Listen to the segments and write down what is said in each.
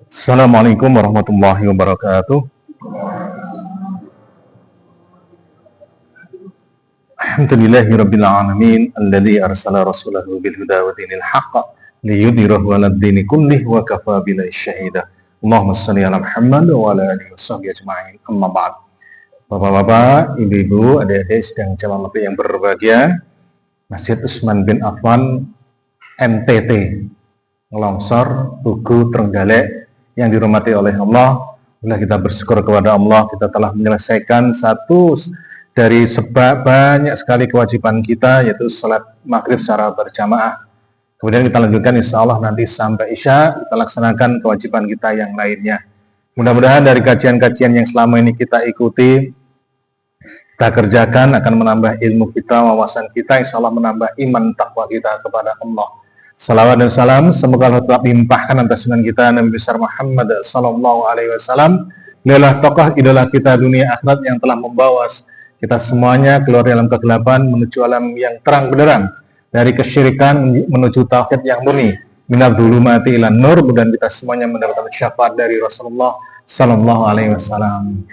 Assalamualaikum warahmatullahi wabarakatuh. Alhamdulillahirabbil alamin alladzi arsala rasulahu bil huda wa dinil haqq liyudhhirahu 'alad dini kullih wa kafa billahi syahida. Allahumma shalli ala Muhammad wa ala alihi washabihi ajma'in. Amma ba'd. Bapak-bapak, ibu-ibu, adik-adik sedang calon lebih yang berbahagia, Masjid Utsman bin Affan NTT Longsor, Tugu, Trenggalek yang dirahmati oleh Allah. Kita bersyukur kepada Allah, kita telah menyelesaikan satu dari banyak sekali kewajiban kita, yaitu salat maghrib secara berjamaah. Kemudian kita lanjutkan insya Allah nanti sampai Isya, kita laksanakan kewajiban kita yang lainnya. Mudah-mudahan dari kajian-kajian yang selama ini kita ikuti, kita kerjakan, akan menambah ilmu kita, wawasan kita, insya Allah menambah iman takwa kita kepada Allah. Salawat dan salam semoga Allah telah limpahkan atas sunan kita Nabi besar Muhammad sallallahu alaihi wasallam. Beliaulah tokoh idola kita dunia akhirat yang telah membawa kita semuanya keluar dalam kegelapan menuju alam yang terang benderang, dari kesyirikan menuju tauhid yang murni, minadz dzulumati ilan nur. Dan kita semuanya mendapatkan syafaat dari Rasulullah sallallahu alaihi wasallam.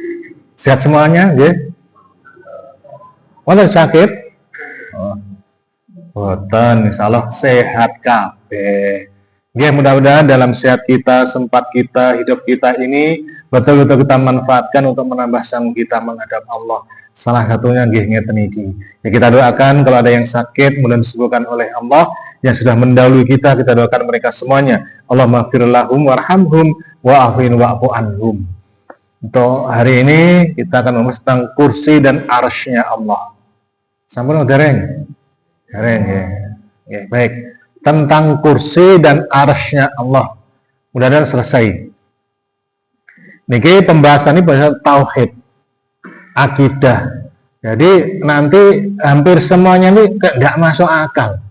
Sehat semuanya, nggih? Wonten sakit? Boten, insyaallah sehat kabeh. Ya, mudah-mudahan dalam sehat kita, sempat kita, hidup kita ini betul-betul kita manfaatkan untuk menambah sang kita menghadap Allah. Salah satunya nggih ngeten iki. Ya, kita doakan kalau ada yang sakit mudah disembuhkan oleh Allah. Yang sudah mendahului kita doakan mereka semuanya. Allahumma ighfir lahum warhamhum wa'afin wa'fu anhum. Untuk hari ini kita akan membahas tentang kursi dan arsy-Nya Allah. Sampun dereng? Keren ya. Baik, tentang kursi dan arsy-Nya Allah. Mudah-mudahan selesai. Niki pembahasan ini bahasa tauhid, akidah. Jadi nanti hampir semuanya ini nggak masuk akal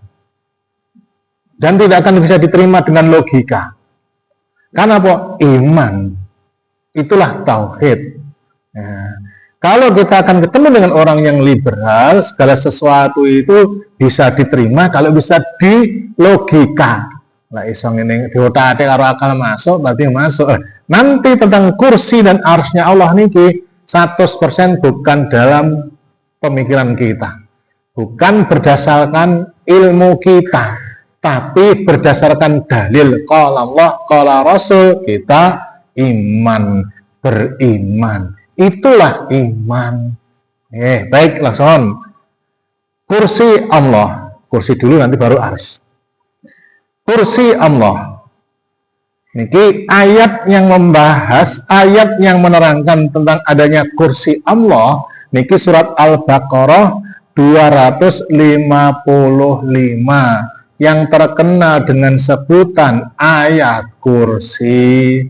dan tidak akan bisa diterima dengan logika. Karena apa? Iman. Itulah tauhid. Nah, kalau kita akan ketemu dengan orang yang liberal, segala sesuatu itu bisa diterima kalau bisa dilogika. Lah isong ini diotak-atik karo akal masuk, berarti masuk. Nanti tentang kursi dan arsy-Nya Allah niki 100% bukan dalam pemikiran kita. Bukan berdasarkan ilmu kita, tapi berdasarkan dalil qala Allah, qala Rasul, kita iman, beriman. Itulah iman. Baik, langsung. Kursi Allah. Kursi dulu nanti baru arsy. Kursi Allah. Niki ayat yang membahas, ayat yang menerangkan tentang adanya kursi Allah. Niki surat Al-Baqarah 255 yang terkenal dengan sebutan ayat kursi.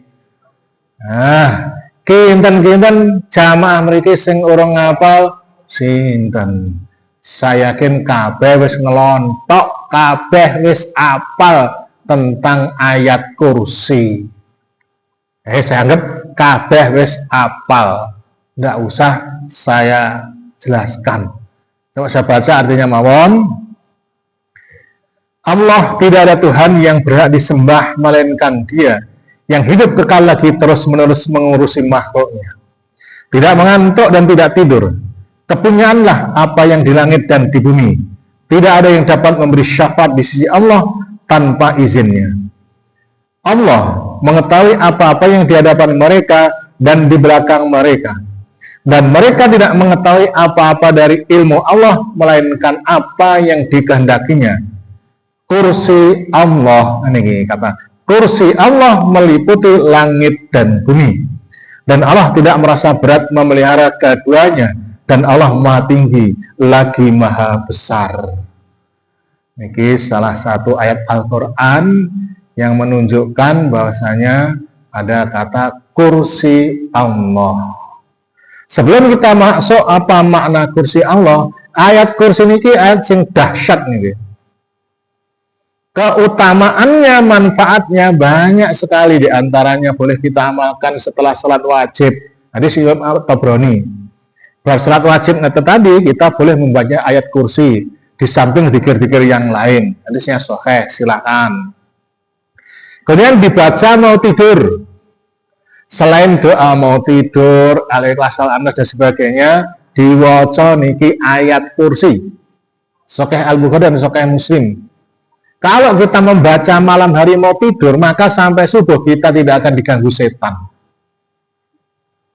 Nah, kinten-kinten jamaah mriki sing urung ngapal sinten. Saya yakin kabeh wis ngelontok, kabeh wis apal tentang ayat kursi. Saya anggap kabeh wis apal. Nggak usah saya jelaskan. Coba saya baca artinya mawon. Allah tidak ada Tuhan yang berhak disembah melainkan Dia yang hidup kekal lagi terus-menerus mengurusi makhluknya, tidak mengantuk dan tidak tidur. Kepunyaanlah apa yang di langit dan di bumi. Tidak ada yang dapat memberi syafaat di sisi Allah tanpa izinnya. Allah mengetahui apa-apa yang di hadapan mereka dan di belakang mereka, dan mereka tidak mengetahui apa-apa dari ilmu Allah melainkan apa yang dikehendakinya. Kursi Allah, ini kata kursi Allah meliputi langit dan bumi, dan Allah tidak merasa berat memelihara keduanya, dan Allah Maha Tinggi lagi Maha Besar. Ini salah satu ayat Al-Quran yang menunjukkan bahwasanya ada kata kursi Allah. Sebelum kita masuk apa makna kursi Allah, ayat kursi ini ayat sing dahsyat nih. Keutamaannya, manfaatnya banyak sekali, diantaranya boleh kita amalkan setelah sholat wajib. Hadis Imam At-Tabrani. Pada sholat wajib tadi kita boleh membaca ayat kursi di samping dzikir-dzikir yang lain. Hadisnya sahih, silakan. Kemudian dibaca mau tidur. Selain doa mau tidur, al-ikhlas al-anas dan sebagainya, diwaca niki ayat kursi. Sahih Al-Bukhari dan Sahih Muslim. Kalau kita membaca malam hari mau tidur, maka sampai subuh kita tidak akan diganggu setan.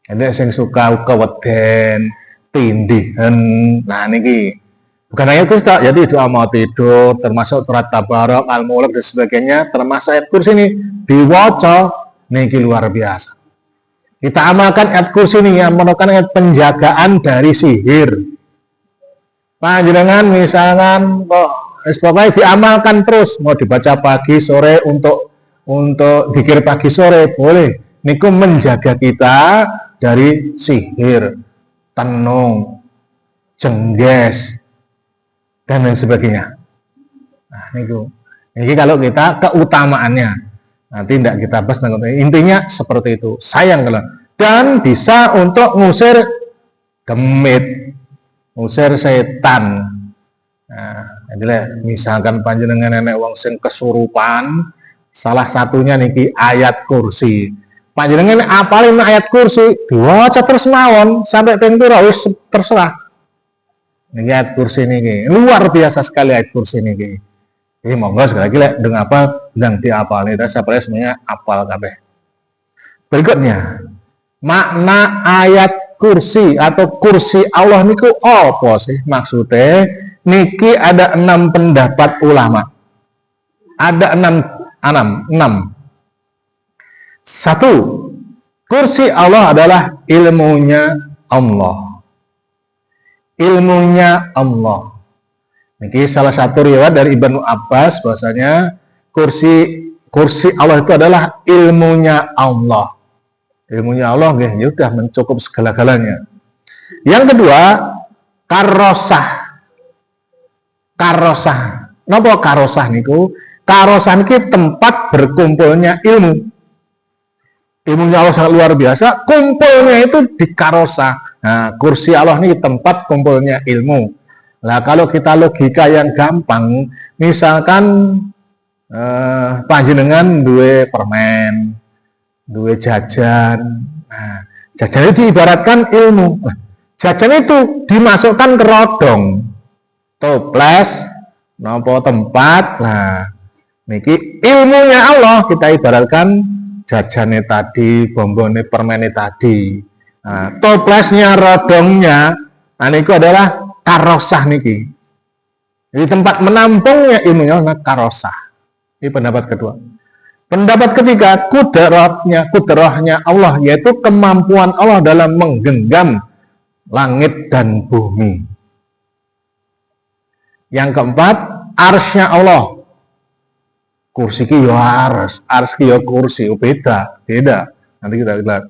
Ada yang suka keweden, tindihan, nah niki. Bukan hanya itu, jadi doa mau tidur, termasuk surat Tabarak, Al-Mulk dan sebagainya, termasuk ayat kursi ini diwaca niki luar biasa. Kita amalkan ayat kursi ini yang merupakan ayat penjagaan dari sihir. Panjenengan misalkan pokoknya diamalkan terus, mau dibaca pagi sore untuk zikir pagi sore boleh. Niku menjaga kita dari sihir, tenung, cengges, dan lain sebagainya. Nah, ini kalau kita keutamaannya, nanti tidak kita bahas. Intinya seperti itu. Sayang kalau dan bisa untuk ngusir demit, ngusir setan. Nah, jadi misalkan panjenengan nenek wong sing kesurupan, salah satunya niki ayat kursi. Panjenengan apalin ayat kursi, diwaca terus mawon sampai ping pira wis terserah. Niki ayat kursi niki luar biasa sekali ayat kursi niki. Ini monggo sekali lagi dengan apa yang diapal ini saya semuanya apal kabeh. Berikutnya, makna ayat kursi atau kursi Allah niku apa sih maksudnya? Niki ada 6 pendapat ulama. Ada 6. 1. Kursi Allah adalah ilmunya Allah. Ilmunya Allah. Niki salah satu riwayat dari Ibnu Abbas bahwasanya kursi Allah itu adalah ilmunya Allah. Ilmunya Allah nggih sudah mencukup segala-galanya. Yang kedua, karosah. Napa karosah niku? Karosah niki tempat berkumpulnya ilmu. Ilmunya Allah sangat luar biasa, kumpulnya itu di karosah. Nah, kursi Allah ini tempat kumpulnya ilmu. Nah, kalau kita logika yang gampang, misalkan panjenengan duwe permen, duwe jajan. Nah, jajan itu diibaratkan ilmu. Jajan itu dimasukkan ke rodong, toples, nopo tempat. Nah, niki ilmunya Allah kita ibaratkan jajannya tadi, bombonnya permennya tadi. Nah, toplesnya, rodongnya, nah niku adalah karosah niki. Jadi tempat menampungnya ilmunya adalah karosah. Ini pendapat kedua. Pendapat ketiga, kudrahnya Allah, yaitu kemampuan Allah dalam menggenggam langit dan bumi. Yang keempat, arsy-nya Allah. Kursi ki yo ars ki yo kursi, beda. Nanti kita lihat.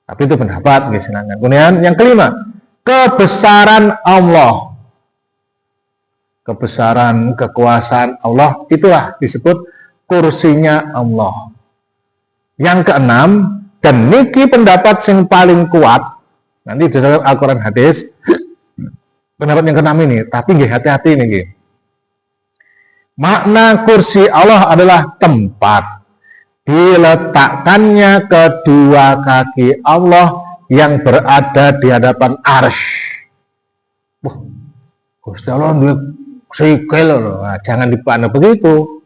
Tapi itu pendapat, guys. Kemudian yang kelima, kebesaran Allah. Kebesaran, kekuasaan Allah, itulah disebut kursinya Allah. Yang keenam, dan niki pendapat yang paling kuat, nanti berdasarkan Al-Quran hadis, pendapat yang keenam ini, tapi nggih hati-hati niki. Makna kursi Allah adalah tempat diletakkannya kedua kaki Allah yang berada di hadapan arsy. Kursi Allah sikil loh. Nah, jangan dipandang begitu.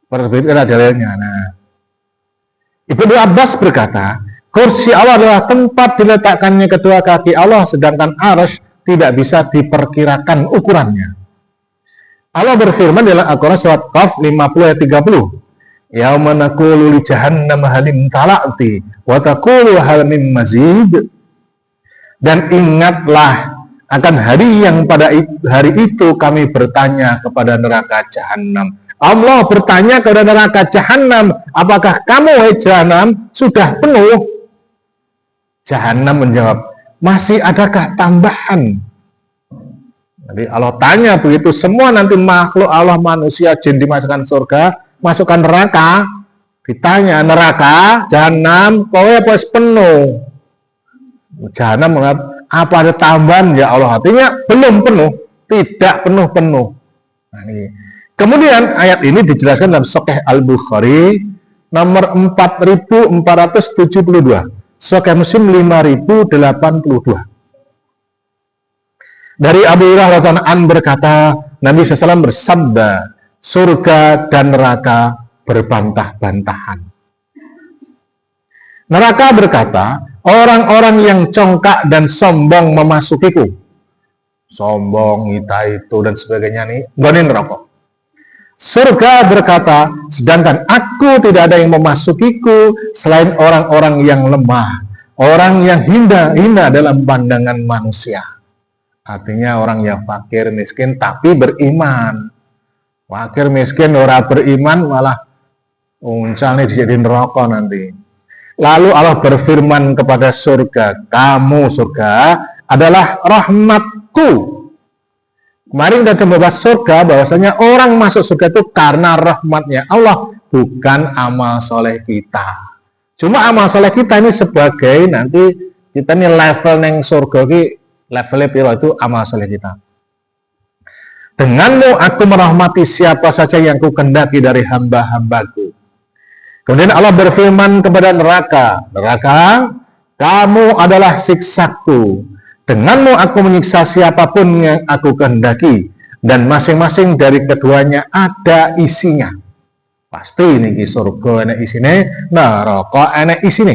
Perbedaan dalilnya. Nah, Ibnu Abbas berkata, kursi Allah adalah tempat diletakkannya kedua kaki Allah, sedangkan arsy tidak bisa diperkirakan ukurannya. Allah berfirman dalam Al-Quran surat Qaf 50 ayat 30. Yauma naqulu li jahannam halim tala'ti wa taqulu hal min mazid. Dan ingatlah akan hari yang pada hari itu kami bertanya kepada neraka jahanam. Allah bertanya kepada neraka jahanam, apakah kamu wahai jahanam sudah penuh? Jahanam menjawab, masih adakah tambahan? Jadi Allah tanya begitu, semua nanti makhluk Allah, manusia, jin dimasukkan surga, masukkan neraka, ditanya neraka, jahanam, kau ya pas penuh. Jahanam mengatakan, apa ada tambahan ya Allah? Artinya belum penuh, tidak penuh-penuh. Nah, ini. Kemudian ayat ini dijelaskan dalam Sahih Al-Bukhari nomor 4472, Sahih Muslim 5082. Dari Abu Hurairah radhiyallahu anhu berkata, Nabi SAW bersabda, surga dan neraka berbantah-bantahan. Neraka berkata, orang-orang yang congkak dan sombong memasukiku. Sombong, itu dan sebagainya nih, gonin rokok. Surga berkata, sedangkan aku tidak ada yang memasukiku selain orang-orang yang lemah, orang yang hina dalam pandangan manusia. Artinya orang yang fakir, miskin, tapi beriman. Fakir, miskin, orang beriman, malah misalnya dijadiin rokok nanti. Lalu Allah berfirman kepada surga, kamu surga adalah rahmatku. Kemarin kita membahas surga, bahwasanya orang masuk surga itu karena rahmatnya Allah, bukan amal soleh kita. Cuma amal soleh kita ini sebagai nanti kita nih level neng surga ini, levelnya piro itu amal soleh kita. Denganmu aku merahmati siapa saja yang ku kendaki dari hamba-hambaku. Kemudian Allah berfirman kepada neraka, neraka, kamu adalah siksaku. Denganmu aku menyiksa siapapun yang aku kehendaki, dan masing-masing dari keduanya ada isinya. Pasti ini surga enak isinya, neraka enak isinya.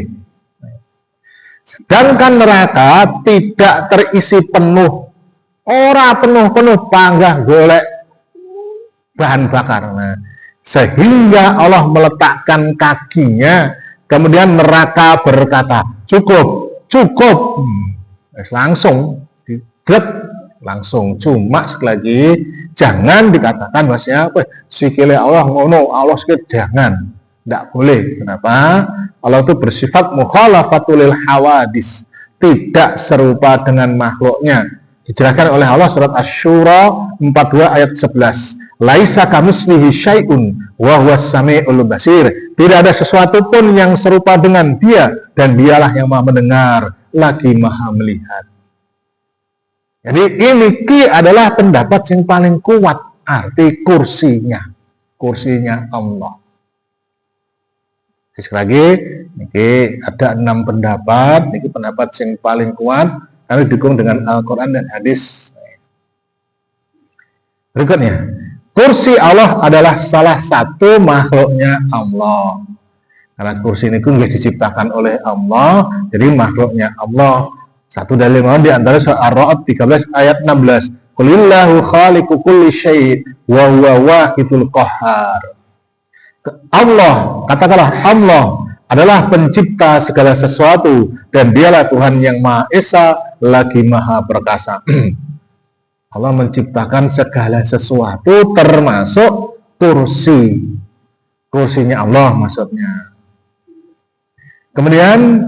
Sedangkan neraka tidak terisi penuh, ora penuh panggah golek bahan bakar. Nah, sehingga Allah meletakkan kakinya, kemudian neraka berkata, cukup. Langsung diglek, langsung. Cuma sekali lagi jangan dikatakan bahasanya sikile Allah ngono, Allah sikit, jangan, tidak boleh. Kenapa? Allah itu bersifat mukhalafatul hawadis, tidak serupa dengan makhluknya. Dijelaskan oleh Allah surat Asy-Syura 42 ayat 11. Laisa kamitslihi syai'un wa huwas samiul basir. Tidak ada sesuatu pun yang serupa dengan Dia, dan Dialah yang Maha mendengar lagi Maha melihat. Jadi ini adalah pendapat yang paling kuat, arti kursinya Allah. Sekali lagi, ini ada 6 pendapat. Ini pendapat yang paling kuat karena didukung dengan Al-Quran dan hadis. Berikutnya, kursi Allah adalah salah satu makhluknya Allah. Karena kursi ini pun diciptakan oleh Allah, jadi makhluknya Allah. Satu dalil di antara surah Ar-Ra'd 13 ayat 16. Qulillahu khaliqu kulli syai' wa huwa wahidul qahhar. Allah, katakanlah Allah adalah pencipta segala sesuatu, dan Dialah Tuhan yang Maha Esa lagi Maha Perkasa. Allah menciptakan segala sesuatu termasuk kursinya Allah maksudnya. Kemudian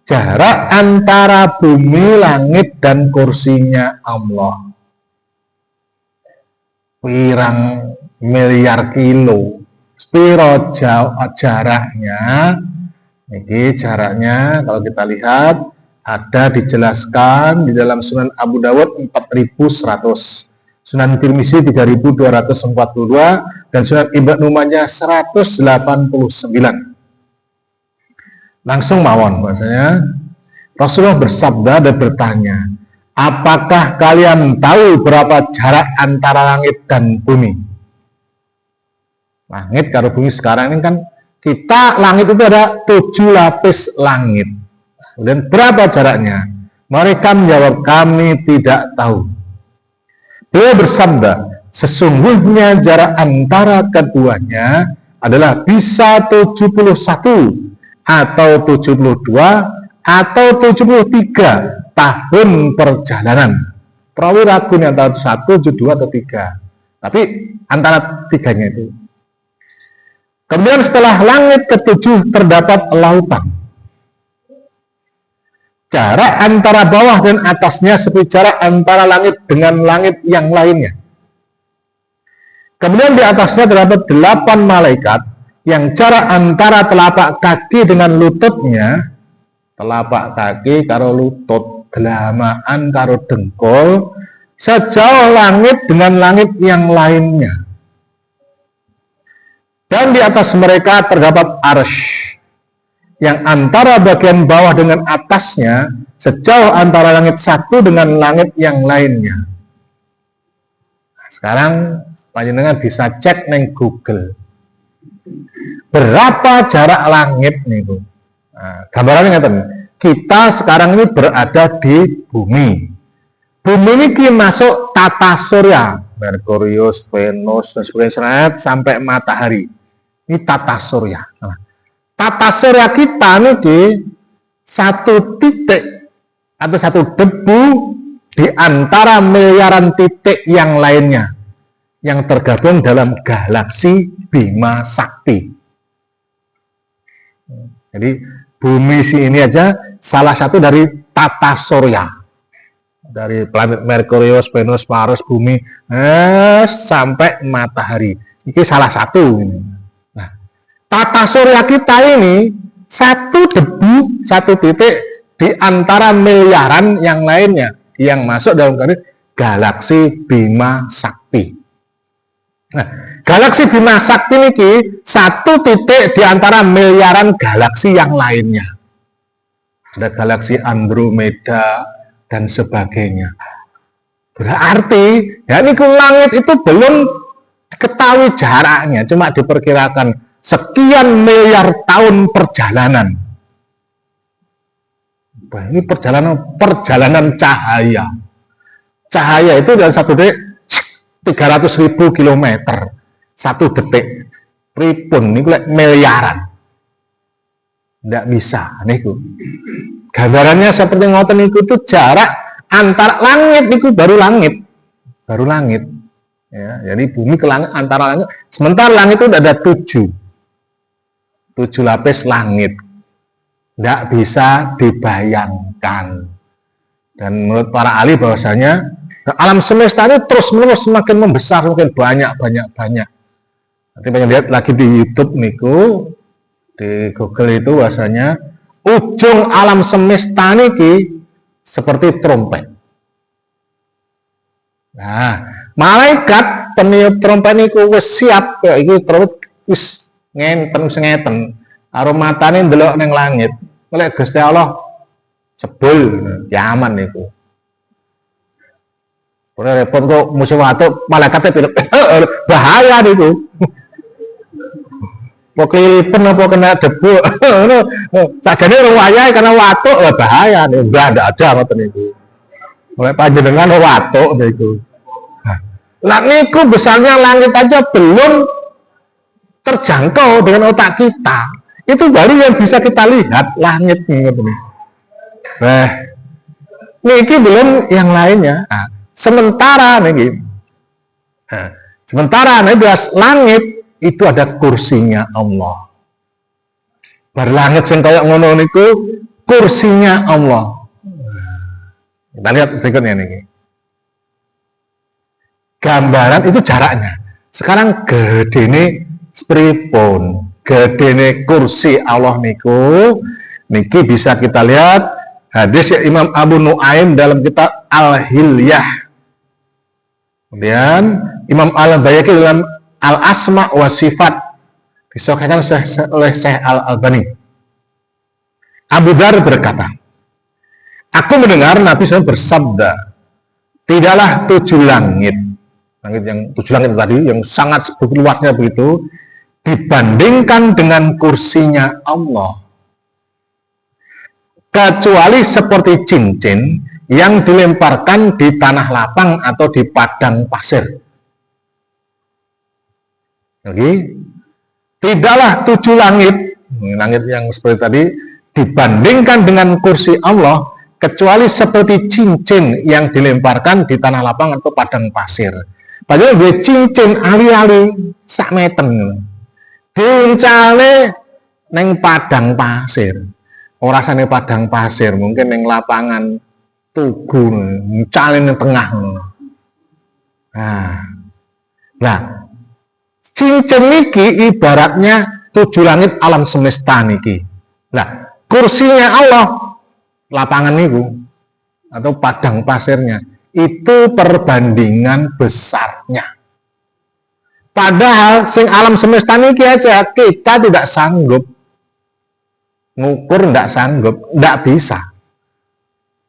jarak antara bumi, langit, dan kursinya Allah pirang miliar kilo. Spiro jaraknya. Ini jaraknya kalau kita lihat ada dijelaskan di dalam Sunan Abu Dawud 4100, Sunan Tirmizi 3242, dan Sunan Ibnu Majah 189. Langsung mawon bahasanya Rasulullah bersabda dan bertanya, apakah kalian tahu berapa jarak antara langit dan bumi? Langit karo bumi sekarang ini kan kita langit itu ada 7 lapis langit. Dan berapa jaraknya? Mereka menjawab, kami tidak tahu. Beliau bersabda, sesungguhnya jarak antara keduanya adalah bisa 71 atau 72 atau 73 tahun perjalanan. Perawi ragu antara 1, 72 atau 3. Tapi antara tiganya itu. Kemudian setelah langit ke-7 terdapat lautan. Jarak antara bawah dan atasnya seperti jarak antara langit dengan langit yang lainnya. Kemudian di atasnya terdapat 8 malaikat yang jarak antara telapak kaki dengan lututnya, telapak kaki karo lutut, gelamaan karo dengkul, sejauh langit dengan langit yang lainnya. Dan di atas mereka terdapat arsy, yang antara bagian bawah dengan atasnya sejauh antara langit satu dengan langit yang lainnya. Sekarang panjenengan bisa cek neng Google berapa jarak langit nih Bu. Nah, gambarannya ngeten. Kita sekarang ini berada di bumi. Bumi ini masuk tata surya, Merkurius, Venus, dan sebagainya sampai matahari. Ini tata surya. Nah, tata surya kita nih satu titik atau satu debu di antara miliaran titik yang lainnya yang tergabung dalam galaksi Bima Sakti. Jadi bumi ini aja salah satu dari tata surya, dari planet Merkurius, Venus, Mars, bumi sampai matahari. Ini salah satu. Nah, tata surya kita ini satu debu, satu titik di antara miliaran yang lainnya yang masuk dalam galaksi Bima Sakti. Nah, galaksi Bima Sakti ini satu titik di antara miliaran galaksi yang lainnya. Ada galaksi Andromeda dan sebagainya. Berarti, ya ini langit itu belum ketahui jaraknya, cuma diperkirakan sekian miliar tahun perjalanan. Ini perjalanan cahaya. Cahaya itu dalam satu detik 300.000 kilometer satu detik. Pripun ini miliaran. Tidak bisa niku. Gambarannya seperti ngoten niku itu jarak antar langit niku baru langit. Ya, jadi bumi ke langit antara langit. Sementara langit itu ada 7 lapis langit. Tidak bisa dibayangkan. Dan menurut para ahli bahwasanya alam semesta ini terus menerus semakin membesar, semakin banyak. Nanti pengen lihat lagi di YouTube niku, di Google itu bahwasanya ujung alam semesta niki seperti trompet. Nah, malaikat peniup trompet niku wis siap, iki trompet wis ngenten. Aromatane ndelok ning langit. Lek Gusti Allah sebul nyaman niku. Ora repot kok musuh watuk malaikate pilek bahaya niku. Kok kelipen apa kena debu. Ngono. Sajane ora wayahe karena watuk bahaya niku. Enggak ada ngoten niku. Mulai panjenengan watuk niku. Lah niku besarnya langit aja belum terjangkau dengan otak kita. Itu baru yang bisa kita lihat langit ngoten. Nah, niki belum yang lainnya. Nah, sementara nih langit itu ada kursinya Allah. Berlangit sing kaya ngono niku kursinya Allah. Kita lihat berikutnya nih. Gambaran itu jaraknya. Sekarang gedene pripun? Gedene kursi Allah niku niki bisa kita lihat hadis ya Imam Abu Nuaim dalam kitab Al-Hilyah. Kemudian Imam Al-Bayhaqi dalam Al-Asma wa Sifat disahihkan oleh Syekh Al-Albani. Abu Dzar berkata, aku mendengar Nabi SAW bersabda, tidaklah 7 langit yang 7 langit tadi yang sangat luasnya begitu dibandingkan dengan kursinya Allah, kecuali seperti cincin yang dilemparkan di tanah lapang atau di padang pasir. Lagi, tidaklah 7 langit yang seperti tadi dibandingkan dengan kursi Allah, kecuali seperti cincin yang dilemparkan di tanah lapang atau padang pasir. Padahal dia cincin ali-ali sak meten. Diuncale neng padang pasir. Ora sane padang pasir, mungkin neng lapangan tugu, uncale neng tengah. Nah, cincin niki ibaratnya 7 langit alam semesta niki. Nah, kursinya Allah lapangan niku atau padang pasirnya itu perbandingan besarnya. Padahal sing alam semesta niki aja kita tidak sanggup ngukur, tidak sanggup, tidak bisa.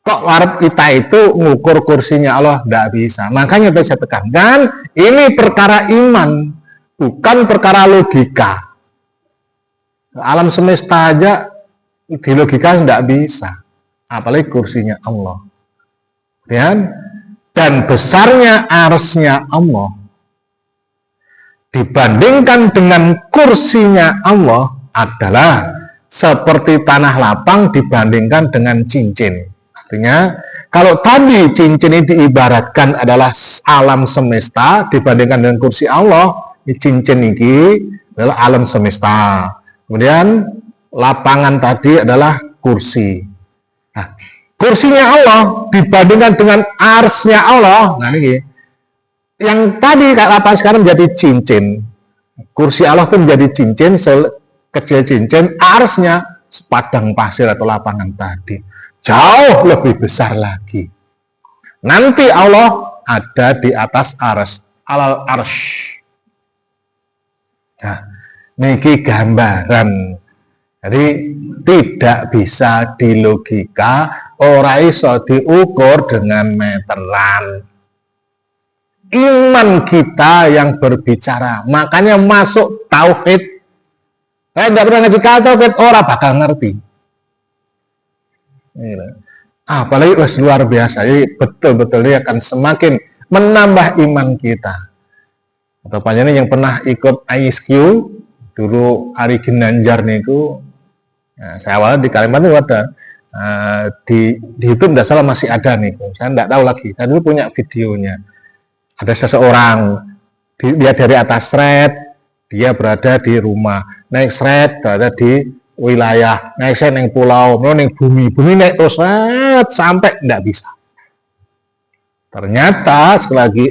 Kok warap kita itu ngukur kursinya Allah? Tidak bisa. Makanya saya tekankan, ini perkara iman, bukan perkara logika. Alam semesta aja di logika tidak bisa, apalagi kursinya Allah. Dan besarnya arsy-nya Allah dibandingkan dengan kursinya Allah adalah seperti tanah lapang dibandingkan dengan cincin. Artinya, kalau tadi cincin ini diibaratkan adalah alam semesta dibandingkan dengan kursi Allah, cincin ini adalah alam semesta. Kemudian lapangan tadi adalah kursi. Nah, kursinya Allah dibandingkan dengan arsy-nya Allah. Nah ini yang tadi lapangan sekarang menjadi cincin. Kursi Allah itu menjadi cincin, kecil cincin, arsy-nya sepadang pasir atau lapangan tadi. Jauh lebih besar lagi. Nanti Allah ada di atas arsy, alal arsy. Nah, niki gambaran. Jadi tidak bisa dilogika, ora iso diukur dengan meteran. Iman kita yang berbicara, makanya masuk tauhid. Saya tidak pernah ngaji tauhid, orang bakal ngerti. Apalagi luar biasa, jadi betul-betul dia akan semakin menambah iman kita. Atau panjangnya yang pernah ikut ISQ dulu Ari Ginanjar niku, nah, saya awalnya di Kalimantan itu ada, di YouTube tidak salah masih ada nih, saya tidak tahu lagi. Saya dulu punya videonya. Ada seseorang, dia dari atas seret, dia berada di rumah, naik seret, berada di wilayah, naik seret, naik pulau, naik bumi naik terus seret, sampai tidak bisa. Ternyata sekali lagi,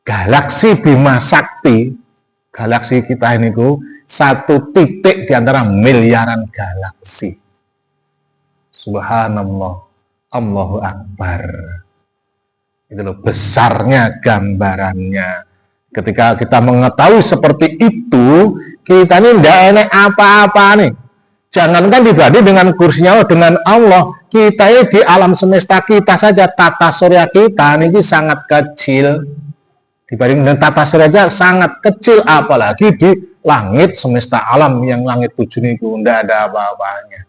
galaksi Bima Sakti, galaksi kita ini tuh satu titik di antara miliaran galaksi. Subhanallah, Allahu Akbar. Itu loh besarnya gambarannya. Ketika kita mengetahui seperti itu, kita ini tidak enak apa-apa nih. Jangankan dibanding dengan kursinya Allah, dengan Allah, kita ini di alam semesta kita saja, tata surya kita ini sangat kecil. Dibanding dengan tata surya saja sangat kecil, apalagi di langit semesta alam yang langit tujuh ini tidak ada apa-apanya.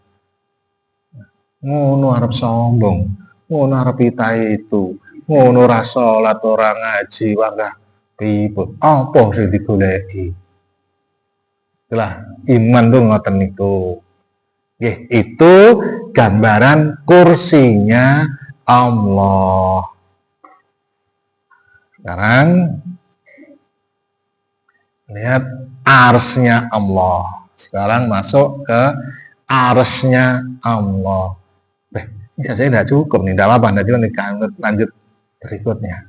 Ngono arep sombong, ngono arep kita itu. Ngono ra salat ora ngaji wangga ribut apa sing digoleki. Itulah iman tuh ngoten niku. Nggih, itu gambaran kursinya Allah. Sekarang lihat arsy-nya Allah. Sekarang masuk ke arsy-nya Allah. Ya saya tidak cukup nih, tidak apa-apa, lanjut berikutnya.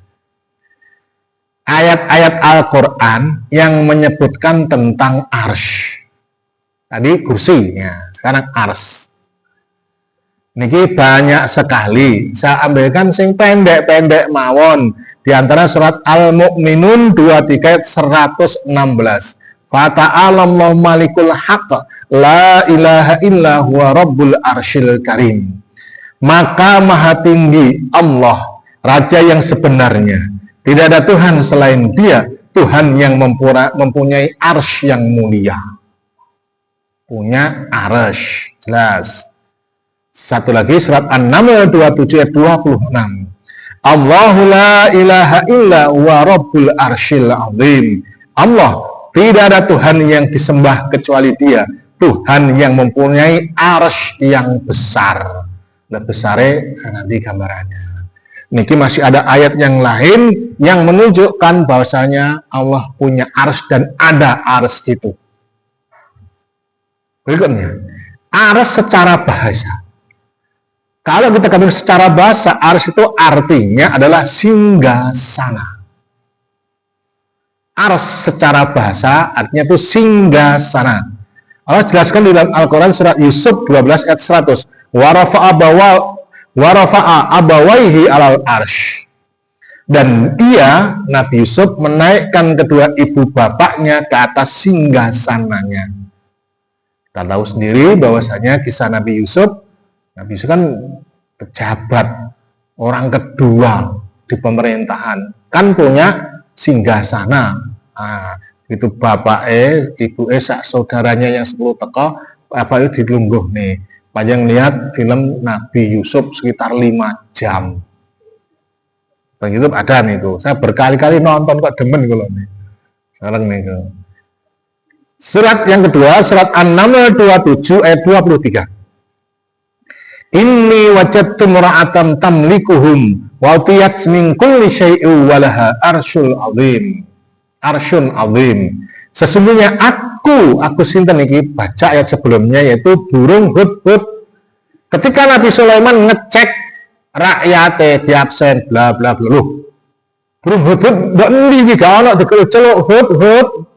Ayat-ayat Al-Quran yang menyebutkan tentang arsy. Tadi kursi, ya, sekarang arsy. Niki banyak sekali. Saya ambilkan sing pendek-pendek mawon. Di antara surat Al-Mu'minun 23 ayat 116. Fata'alallahu malikul haqq, la ilaha illa huwa rabbul arsyil karim. Maka maha tinggi Allah, Raja yang sebenarnya. Tidak ada Tuhan selain Dia, Tuhan yang mempunyai arsy yang mulia. Punya arsy, jelas. Satu lagi surat An-Naml 27 ayat 26. Allahu la ilaha illa huwa rabbul arsyil azim. Allah, tidak ada Tuhan yang disembah kecuali Dia, Tuhan yang mempunyai arsy yang besar. Nah, besarnya nanti gambarannya. Niki masih ada ayat yang lain yang menunjukkan bahwasanya Allah punya arsy dan ada arsy itu. Berikutnya, arsy secara bahasa. Kalau kita katakan secara bahasa, arsy itu artinya adalah singgasana. Arsy secara bahasa artinya itu singgasana. Allah jelaskan di dalam Al-Quran surat Yusuf 12 ayat 100. Warafa'a abawaihi alal arsh. Dan ia, Nabi Yusuf, menaikkan kedua ibu bapaknya ke atas singgasananya. Kita tahu sendiri bahwasanya kisah Nabi Yusuf kan pejabat, orang kedua di pemerintahan, kan punya singgasana. Nah, itu ibu sak saudaranya yang 10 teko, apa itu dilungguh nih. Panjang lihat film Nabi Yusuf sekitar 5 jam. Dan YouTube ada nih tuh. Saya berkali-kali nonton kok demen kalau nih. Sekarang nih tuh. Surat yang kedua, surat An-Naml 27 ayat 23. Inni wajadtu mura'atan tamlikuhum wa utiyat min kulli syai'in wa laha arsyul azim. Arsyun azim. Sesungguhnya aku sinten iki baca ayat sebelumnya yaitu burung hudhud. Ketika Nabi Sulaiman ngecek rakyatnya di absen bla bla bla, loh burung hudhud mbok endi iki gak ono diceluk hudhud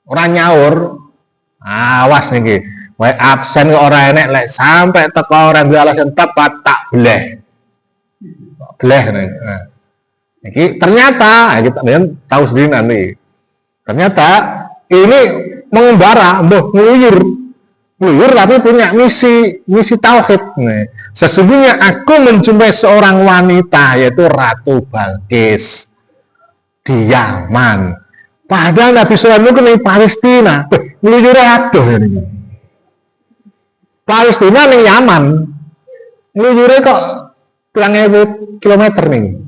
ora nyaur. Awas niki wae absen kok ora enek, lek sampai teko ora duwe alasan tepat tak bleh nih. Nah, iki ternyata kita tahu sendiri nanti, ternyata ini mengembara, mbah ngeluyur tapi punya misi tauhid. Nih, sesungguhnya aku menjumpai seorang wanita yaitu Ratu Balkis di Yaman. Padahal Nabi Sulaiman itu di Palestina. Ngeluyur aduh ini. Palestina ning Yaman. Ngeluyure kok 1000 kilometer nih.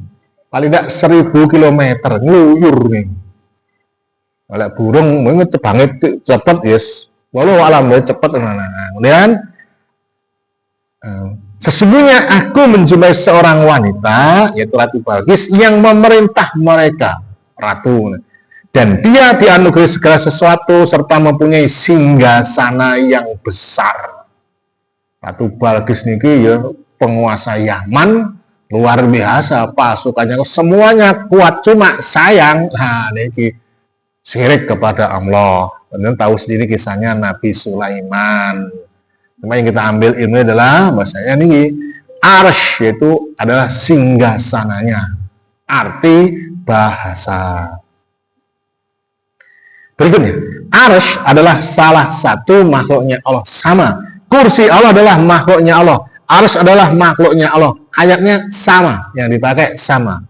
Paling tidak 1000 kilometer ngeluyur nih. Oleh burung banget cepet yes. Walau alam cepet. Kemudian sesungguhnya aku menjumpai seorang wanita yaitu Ratu Balkis yang memerintah mereka, ratu, dan dia dianugerahi segala sesuatu serta mempunyai singgasana yang besar. Ratu Balkis niki ya penguasa Yaman luar biasa, pasukannya semuanya kuat, cuma sayang niki syirik kepada Allah. Kalian tahu sendiri kisahnya Nabi Sulaiman. Cuma yang kita ambil ini adalah bahasanya ini arsy itu adalah singgasananya, arti bahasa. Berikutnya, arsy adalah salah satu makhluknya Allah, sama. Kursi Allah adalah makhluknya Allah, arsy adalah makhluknya Allah. Ayatnya sama, yang dipakai sama.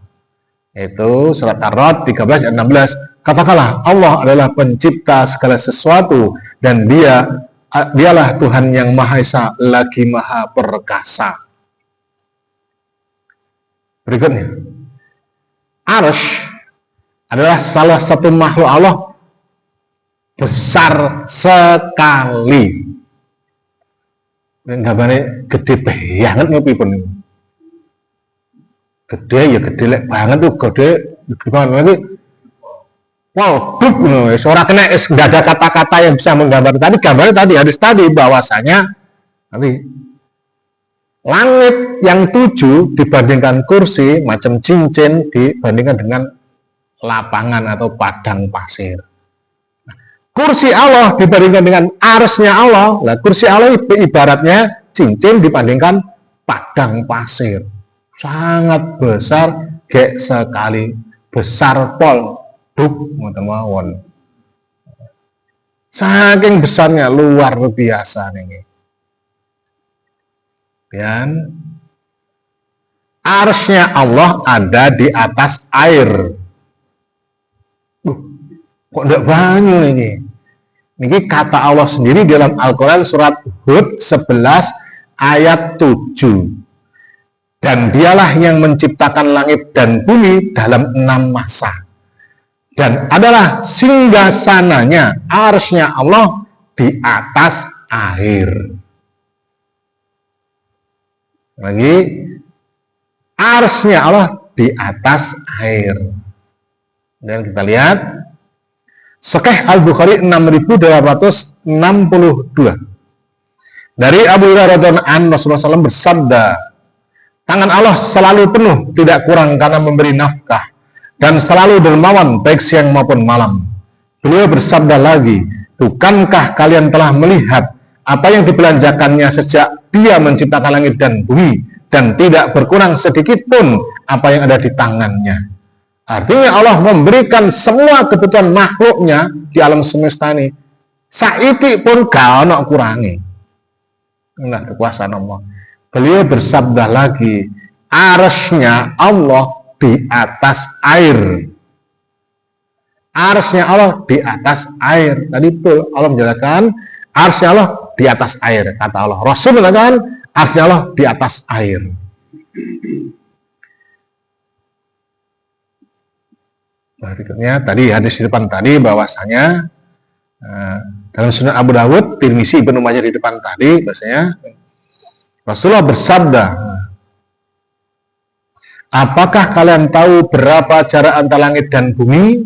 Itu surat Ar-Ra'd 13 ayat 16. Katakanlah Allah adalah pencipta segala sesuatu dan dialah Tuhan yang Maha Esa lagi Maha Perkasa. Berikutnya, arsy adalah salah satu makhluk Allah besar sekali. Gambarnya gede banget nih pipun. Gede ya gede lek banget tuh, gede gimana lagi? Wow, suara kena, nggak ada kata-kata yang bisa menggambar. Tadi gambarnya tadi hadis tadi bahwasanya nanti langit yang 7 dibandingkan kursi macam cincin dibandingkan dengan lapangan atau padang pasir. Kursi Allah dibandingkan dengan arsy-nya Allah. Nah, kursi Allah ibaratnya cincin dibandingkan padang pasir. Sangat besar, gek sekali, besar pol. Mawon. Saking besarnya luar biasa nih. Dan arsy-nya Allah ada di atas air. Kok enggak banyu ini? Ini kata Allah sendiri dalam Al-Quran surat Hud 11 ayat 7. Dan dialah yang menciptakan langit dan bumi dalam 6 masa. Dan adalah singgasananya, arsy-nya Allah di atas air. Lagi, arsy-nya Allah di atas air. Dan kita lihat Sahih Al-Bukhari 6862. Dari Abu Hurairah radhiyallahu anhu, Rasulullah SAW bersabda, tangan Allah selalu penuh, tidak kurang karena memberi nafkah, dan selalu dermawan baik siang maupun malam. Beliau bersabda lagi, bukankah kalian telah melihat apa yang dibelanjakannya sejak Dia menciptakan langit dan bumi dan tidak berkurang sedikit pun apa yang ada di tangannya. Artinya Allah memberikan semua kebutuhan makhluknya di alam semesta ini. Saiki pun gak ono kurangi. Nah, kekuasaan Allah. Beliau bersabda lagi, arsy-nya Allah di atas air. Arsy-nya Allah di atas air. Tadi itu Allah menjelaskan arsy-nya Allah di atas air, kata Allah. Rasul mengatakan arsy-nya Allah di atas air. Berikutnya tadi hadis di depan tadi bahwasanya dalam Sunan Abu Dawud, Tirmizi, Ibnu Majah di depan tadi bahwasanya Rasulullah bersabda, apakah kalian tahu berapa jarak antara langit dan bumi?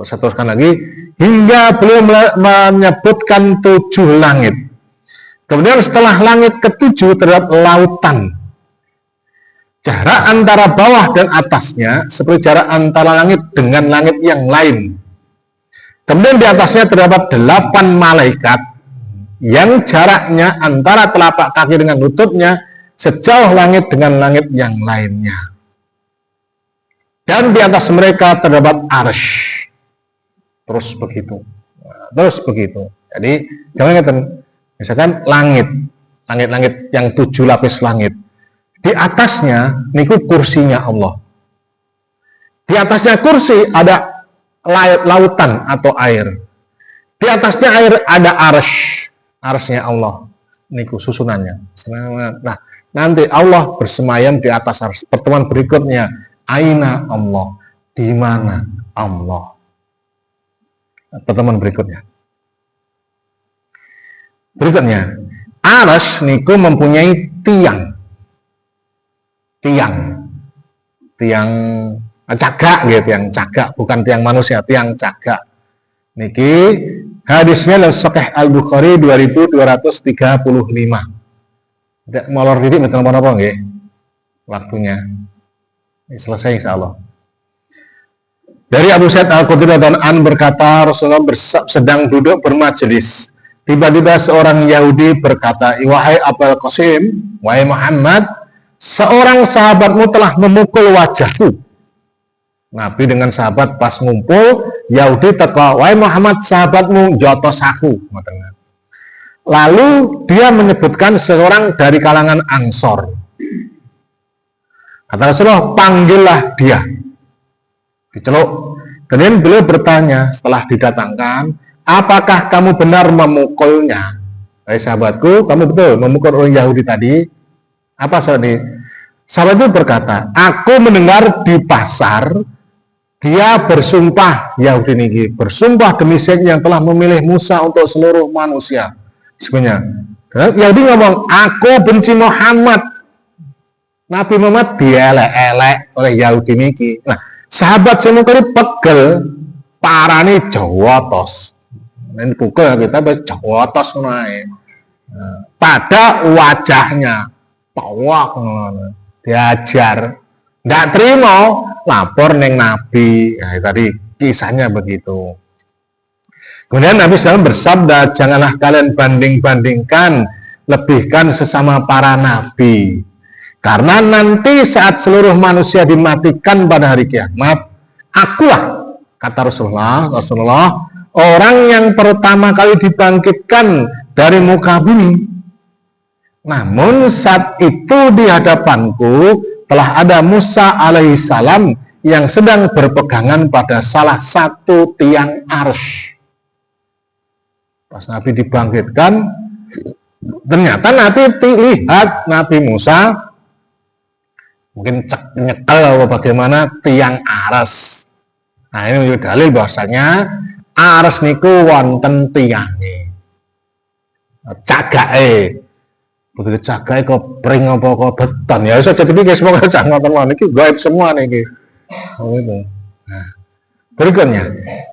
Saya teruskan lagi, hingga beliau menyebutkan 7 langit. Kemudian setelah langit ke-7 terdapat lautan. Jarak antara bawah dan atasnya seperti jarak antara langit dengan langit yang lain. Kemudian di atasnya terdapat 8 malaikat yang jaraknya antara telapak kaki dengan lututnya sejauh langit dengan langit yang lainnya. Dan di atas mereka terdapat arsy. Terus begitu. Terus begitu. Jadi jangan ingat, misalkan langit yang 7 lapis langit. Di atasnya niku kursinya Allah. Di atasnya kursi ada lautan atau air. Di atasnya air ada arsy. Arsy-nya Allah. Niku susunannya. Nah, nanti Allah bersemayam di atas arsy. Pertemuan berikutnya, aina Allah? Di mana Allah? Pertemuan berikutnya. Berikutnya, arsy niku mempunyai tiang cagak gitu, tiang cagak, bukan tiang manusia, tiang cagak. Niki hadisnya dalam Sahih Al-Bukhari 2235. Tidak molor didik betul apa nggih? Waktunya. Ini selesai insyaallah. Dari Abu Sa'id Al-Khudri radhiyallahu anhu berkata, Rasulullah sedang duduk bermajelis. Tiba-tiba seorang Yahudi berkata, wahai Abul Qasim, wahai Muhammad, seorang sahabatmu telah memukul wajahku. Nabi dengan sahabat pas ngumpul, Yahudi teka, wahai Muhammad, sahabatmu jotos aku. Lalu dia menyebutkan seorang dari kalangan Ansor. Kata Rasulullah, panggillah dia. Diceluk. Kemudian beliau bertanya setelah didatangkan, apakah kamu benar memukulnya? Hai sahabatku, kamu betul memukul orang Yahudi tadi? Apa tadi? Sahabat itu berkata, aku mendengar di pasar dia bersumpah, Yahudi ini bersumpah demi Zat yang telah memilih Musa untuk seluruh manusia. Sebenarnya Yahudi ngomong, aku benci Muhammad. Nabi Muhammad dielek-elek oleh Yahudi niki. Nah, sahabat semukuri pegel, parani jawatos. Ini pukul kita jawatos naik. Pada wajahnya pawak diajar, nggak terima, lapor neng Nabi. Nah, tadi kisahnya begitu. Kemudian Nabi SAW bersabda, janganlah kalian banding-bandingkan, lebihkan sesama para nabi, karena nanti saat seluruh manusia dimatikan pada hari kiamat, akulah, kata Rasulullah, orang yang pertama kali dibangkitkan dari muka bumi. Namun saat itu di hadapanku telah ada Musa alaihissalam yang sedang berpegangan pada salah satu tiang arsy. Pas Nabi dibangkitkan, ternyata Nabi lihat Nabi Musa mungkin nyekel atau bagaimana tiang arsy. Nah, ini menjadi dalil bahwasanya arsy niku wonten tiange. Cagake. Begitu cagai kok pring apa kok beton ya, jadi pikir semoga jangan ngoten iki gaib semua niki. Oh itu. Nah, berikutnya,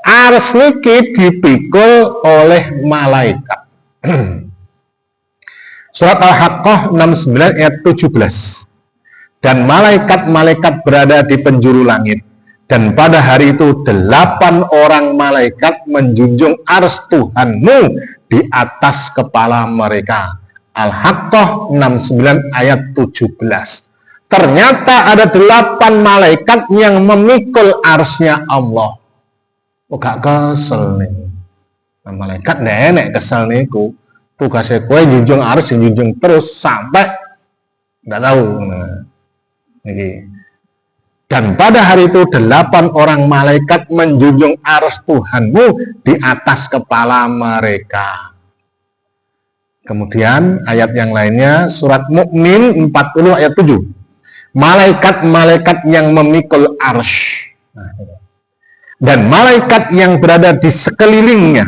arsy niki dipikul oleh malaikat. Surat Al-Haqqah 69 ayat 17. Dan malaikat-malaikat berada di penjuru langit, dan pada hari itu 8 orang malaikat menjunjung arsy Tuhanmu di atas kepala mereka. Al-Haqqah 69 ayat 17. Ternyata ada 8 malaikat yang memikul arsy-nya Allah. Oh, gak kesel nih. Nah, malaikat nenek kesel niku. Tugasnya kowe junjung arsy, junjung terus sampai nggak tahu. Nah, ini. Dan pada hari itu 8 orang malaikat menjunjung arsy Tuhanmu di atas kepala mereka. Kemudian ayat yang lainnya surat Mukmin 40 ayat 7. Malaikat-malaikat yang memikul arsy. Dan malaikat yang berada di sekelilingnya.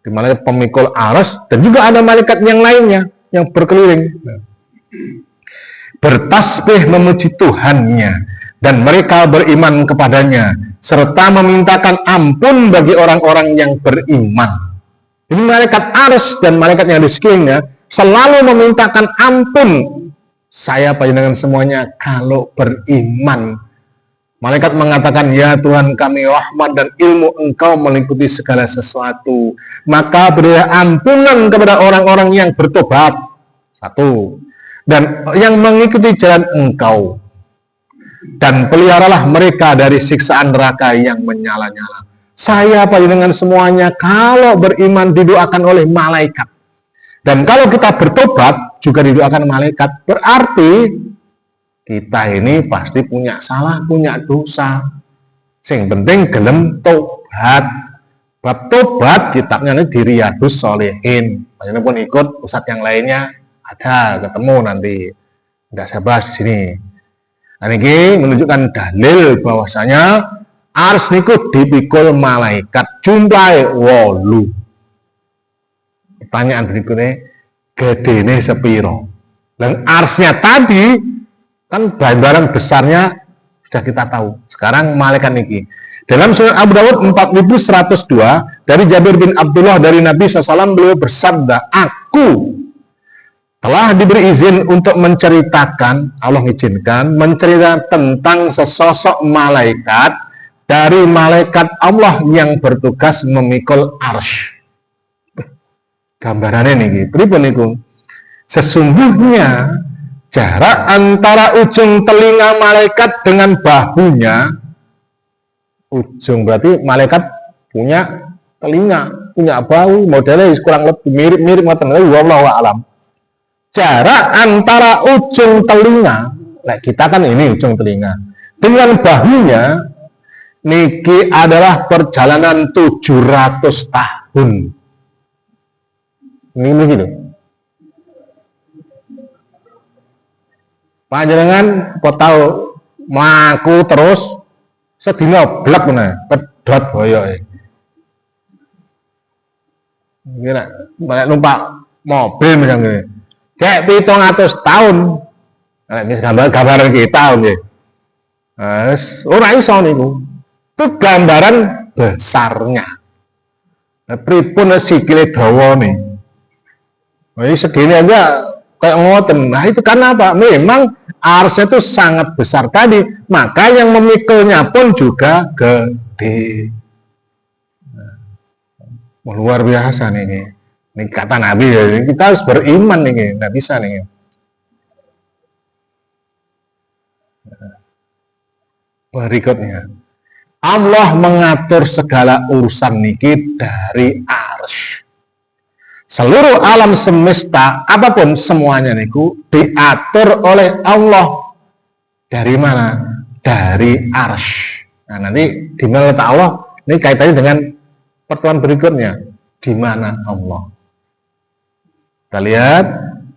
Di malaikat pemikul arsy dan juga ada malaikat yang lainnya yang berkeliling. Bertasbih memuji Tuhannya dan mereka beriman kepadanya serta memintakan ampun bagi orang-orang yang beriman. Ini malaikat arsy dan malaikat yang di sekelilingnya selalu memintakan ampun saya panjenengan semuanya kalau beriman. Malaikat mengatakan, ya Tuhan kami, rahmat dan ilmu Engkau meliputi segala sesuatu. Maka berilah ampunan kepada orang-orang yang bertobat. 1. Dan yang mengikuti jalan Engkau. Dan peliharalah mereka dari siksaan neraka yang menyala-nyala. Saya panjenengan semuanya kalau beriman didoakan oleh malaikat. Dan kalau kita bertobat juga didoakan malaikat. Berarti kita ini pasti punya salah, punya dosa. Sing penting gelem tobat. Bab tobat kitabnya ini di Riyadhus Shalihin. Panjenengan pun ikut ustadz yang lainnya ada ketemu nanti. Tidak saya bahas di sini. Nah, ini menunjukkan dalil bahwasanya ars niku dipikul malaikat jumlahe 8. Pertanyaan berikutnya, gedene sepiro? Dan arsnya tadi kan gambaran besarnya sudah kita tahu. Sekarang malaikat niki. Dalam surat Abu Dawud 4102 dari Jabir bin Abdullah dari Nabi SAW beliau bersabda, aku telah diberi izin untuk menceritakan, Allah mengizinkan menceritakan tentang sesosok malaikat dari malaikat Allah yang bertugas memikul arsy. Gambarannya niki, pripun niku? Sesungguhnya jarak antara ujung telinga malaikat dengan bahunya, ujung berarti malaikat punya telinga, punya bahu, modelnya kurang lebih mirip-mirip ngoten, wallahu a'lam. Jarak antara ujung telinga, nah kita kan ini ujung telinga, dengan bahunya niki adalah perjalanan 700 tahun. Ini begitu. Panjenengan kok tahu maku terus sedina blek meneh kedot boyoke. Iki nek numpak mobil misalnya kayak 700 tahun. Nek gambaran kita nggih. Ora iso niku. Itu gambaran besarnya. Nah, pripun sikile dawa nih. Ini segini aja kayak ngoten. Nah itu karena apa? Memang arsy itu sangat besar tadi, maka yang memikulnya pun juga gede. Nah, luar biasa nih. Ini kata Nabi ya, kita harus beriman nih, nggak bisa nih. Berikutnya, Allah mengatur segala urusan niki dari arsy. Seluruh alam semesta, apapun semuanya niku diatur oleh Allah. Dari mana? Dari arsy. Nah, nanti di mana letak Allah? Ini kaitannya dengan pertemuan berikutnya. Di mana Allah? Kita lihat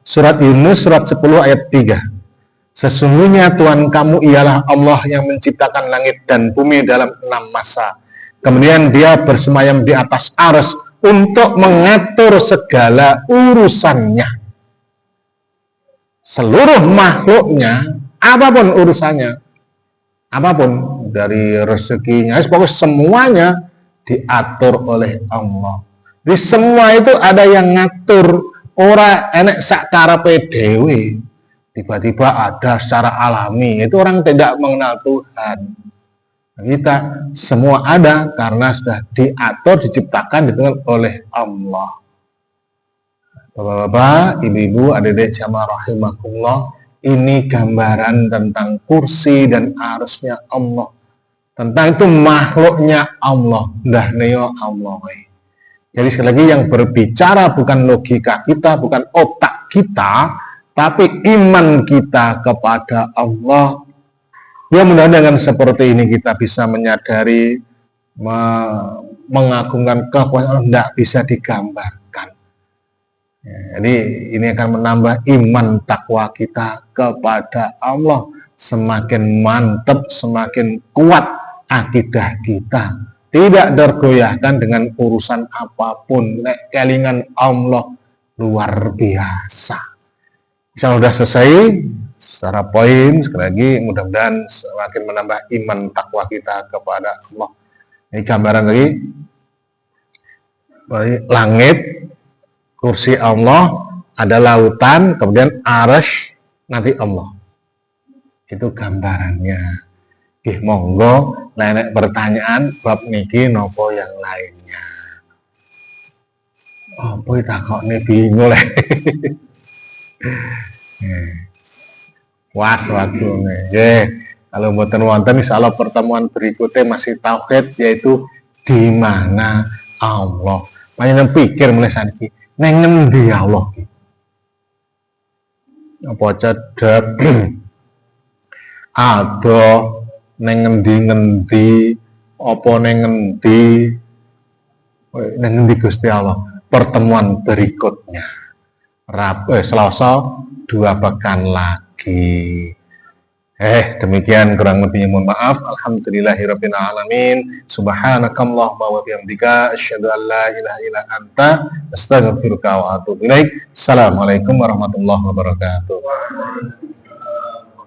surat Yunus surat 10 ayat 3. Sesungguhnya Tuhan kamu ialah Allah yang menciptakan langit dan bumi dalam 6 masa. Kemudian dia bersemayam di atas arsy untuk mengatur segala urusannya. Seluruh makhluknya, apapun urusannya, apapun dari rezekinya, pokoknya semuanya diatur oleh Allah. Di semua itu ada yang ngatur, ora enek sak karepe dhewe. Tiba-tiba ada secara alami, itu orang tidak mengenal Tuhan. Kita semua ada karena sudah diatur, diciptakan, ditentukan oleh Allah. Bapak-bapak, ibu-ibu, adik-adik jamaah rahimakumullah, ini gambaran tentang kursi dan arsy-nya Allah. Tentang itu makhluknya Allah, dah neo Allah. Jadi sekali lagi yang berbicara bukan logika kita, bukan otak kita, tapi iman kita kepada Allah. Ya mudah-mudahan dengan seperti ini kita bisa menyadari, mengagungkan kekuasaan Allah tidak bisa digambarkan. Ya, jadi ini akan menambah iman takwa kita kepada Allah, semakin mantap, semakin kuat akidah kita, tidak tergoyahkan dengan urusan apapun. Kelingan Allah luar biasa. Insya Allah sudah selesai secara poin. Sekali lagi mudah-mudahan semakin menambah iman takwa kita kepada Allah. Ini gambaran lagi langit, kursi Allah, ada lautan, kemudian arsy, nanti Allah. Itu gambarannya. Monggo, nenek pertanyaan bab niki nopo yang lainnya. Oh, boy takok nih bingung lah. Was waktu nih. Kalau mboten wonten insyaallah pertemuan berikutnya masih tauhid, yaitu di mana Allah. Panjenengan pikir mulai saniki. Neng ngendi Allah iki? Apa cedhek ada neng ngendi-ngendi, apa neng ngendi? Neng ngendi Gusti Allah? Pertemuan berikutnya. Selasa 2 pekan lagi. Demikian kurang lebihnya mohon maaf. Alhamdulillahirabbil alamin. Subhanakallahumma wa bihamdika asyhadu an la ilaha illa anta astaghfiruka wa atubu ilaik. Assalamualaikum warahmatullahi wabarakatuh.